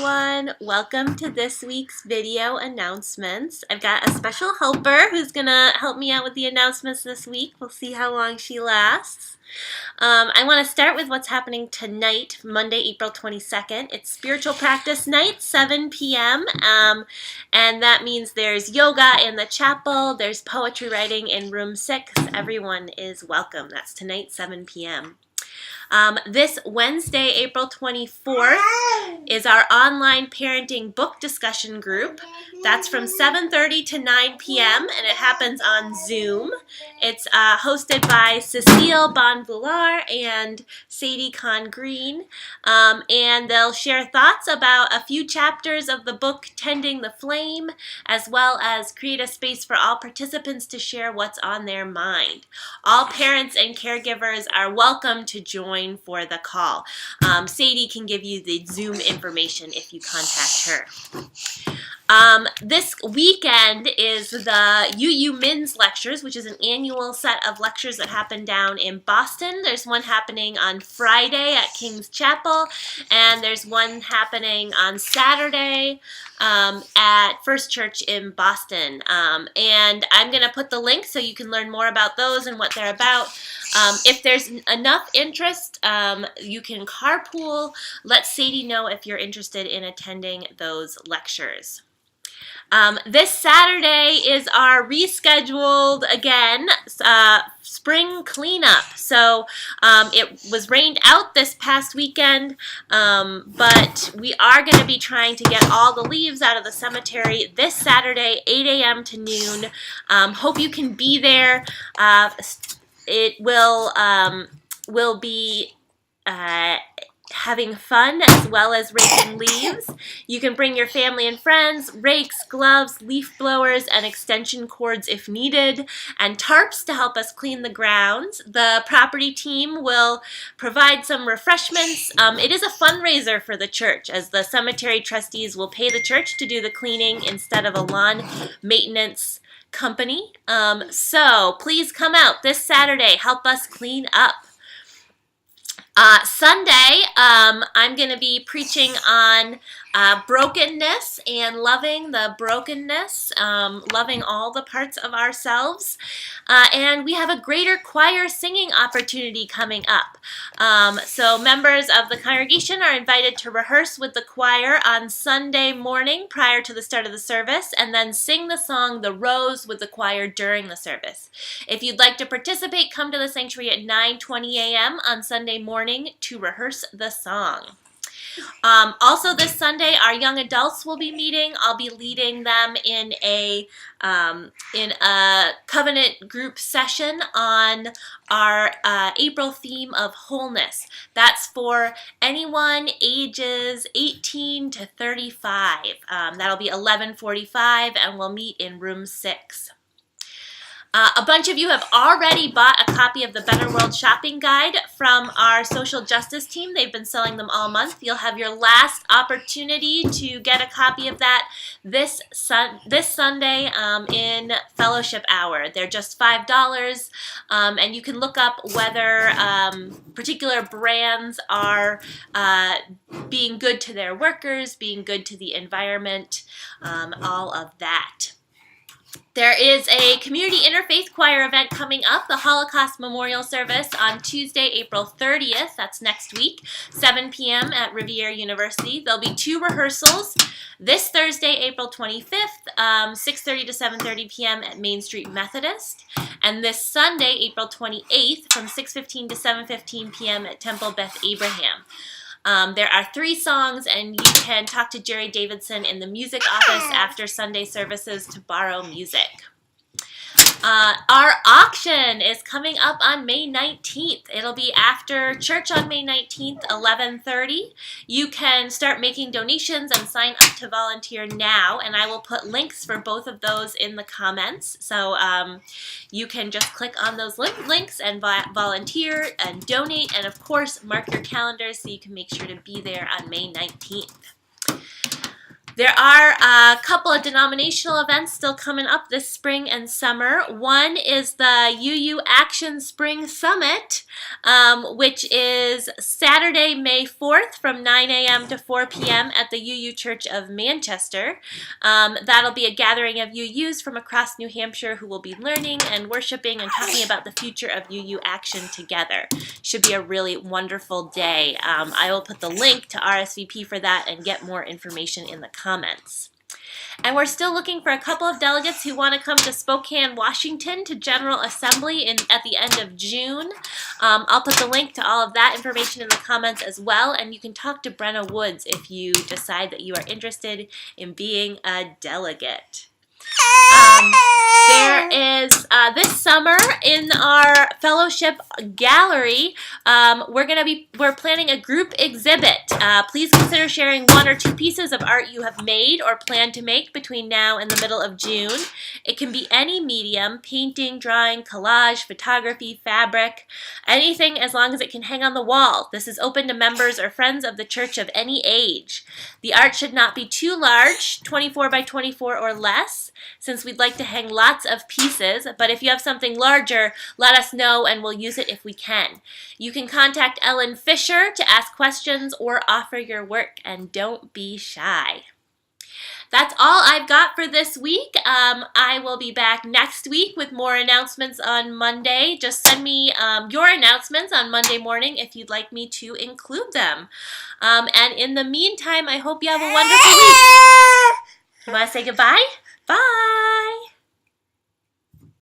everyone. Welcome to this week's video announcements. I've got a special helper who's going to help me out with the announcements this week. We'll see how long she lasts. I want to start with what's happening tonight, Monday, April 22nd. It's spiritual practice night, 7 p.m. And that means there's yoga in the chapel, there's poetry writing in room 6. Everyone is welcome. That's tonight, 7 p.m. This Wednesday, April 24th, is our online parenting book discussion group. That's from 7:30 to 9 p.m. and it happens on Zoom. It's hosted by Cecile Bonvillar and Sadie Conn-Green, and they'll share thoughts about a few chapters of the book Tending the Flame, as well as create a space for all participants to share what's on their mind. All parents and caregivers are welcome to join for the call. Sadie can give you the Zoom information if you contact her. This weekend is the UU Men's Lectures, which is an annual set of lectures that happen down in Boston. There's one happening on Friday at King's Chapel, and there's one happening on Saturday at First Church in Boston. And I'm going to put the link so you can learn more about those and what they're about. If there's enough interest, you can carpool. Let Sadie know if you're interested in attending those lectures. This Saturday is our rescheduled, again, spring cleanup. So it was rained out this past weekend, but we are going to be trying to get all the leaves out of the cemetery this Saturday, 8 a.m. to noon. Hope you can be there. It will be having fun as well as raking leaves. You can bring your family and friends, rakes, gloves, leaf blowers, and extension cords if needed, and tarps to help us clean the grounds. The property team will provide some refreshments. It is a fundraiser for the church, as the cemetery trustees will pay the church to do the cleaning instead of a lawn maintenance company. So please come out this Saturday. Help us clean up. Sunday, I'm going to be preaching on brokenness and loving the brokenness, loving all the parts of ourselves. And we have a greater choir singing opportunity coming up. So members of the congregation are invited to rehearse with the choir on Sunday morning prior to the start of the service, and then sing the song The Rose with the choir during the service. If you'd like to participate, come to the sanctuary at 9:20 a.m. on Sunday morning to rehearse the song. Also this Sunday, our young adults will be meeting. I'll be leading them in a covenant group session on our April theme of wholeness. That's for anyone ages 18 to 35. That'll be 11:45, and we'll meet in room 6. A bunch of you have already bought a copy of the Better World Shopping Guide from our social justice team. They've been selling them all month. You'll have your last opportunity to get a copy of that this Sunday in fellowship hour. They're just $5, and you can look up whether particular brands are being good to their workers, being good to the environment, all of that. There is a community interfaith choir event coming up, the Holocaust Memorial Service on Tuesday, April 30th. That's next week, 7 p.m. at Rivier University. There'll be 2 rehearsals this Thursday, April 25th, 6:30 to 7:30 p.m. at Main Street Methodist, and this Sunday, April 28th, from 6:15 to 7:15 p.m. at Temple Beth Abraham. There are 3 songs, and you can talk to Jerry Davidson in the music office after Sunday services to borrow music. Our auction is coming up on May 19th. It'll be after church on May 19th, 11:30. You can start making donations and sign up to volunteer now, and I will put links for both of those in the comments. So you can just click on those links and volunteer and donate, and of course mark your calendars so you can make sure to be there on May 19th. There are a couple of denominational events still coming up this spring and summer. One is the UU Action Spring Summit, which is Saturday, May 4th from 9 a.m. to 4 p.m. at the UU Church of Manchester. That'll be a gathering of UUs from across New Hampshire who will be learning and worshiping and talking about the future of UU Action together. Should be a really wonderful day. I will put the link to RSVP for that and get more information in the comments. And we're still looking for a couple of delegates who want to come to Spokane, Washington to General Assembly at the end of June. I'll put the link to all of that information in the comments as well, and you can talk to Brenna Woods if you decide that you are interested in being a delegate. There is this summer in our fellowship gallery, we're planning a group exhibit. Please consider sharing 1 or 2 pieces of art you have made or plan to make between now and the middle of June. It can be any medium: painting, drawing, collage, photography, fabric, anything as long as it can hang on the wall. This is open to members or friends of the church of any age. The art should not be too large, 24 by 24 or less, since we'd like to hang lots of pieces, but if you have something larger, let us know and we'll use it if we can. You can contact Ellen Fisher to ask questions or offer your work, and don't be shy. That's all I've got for this week. I will be back next week with more announcements on Monday. Just send me your announcements on Monday morning if you'd like me to include them. And in the meantime, I hope you have a wonderful week. You want to say goodbye? Bye!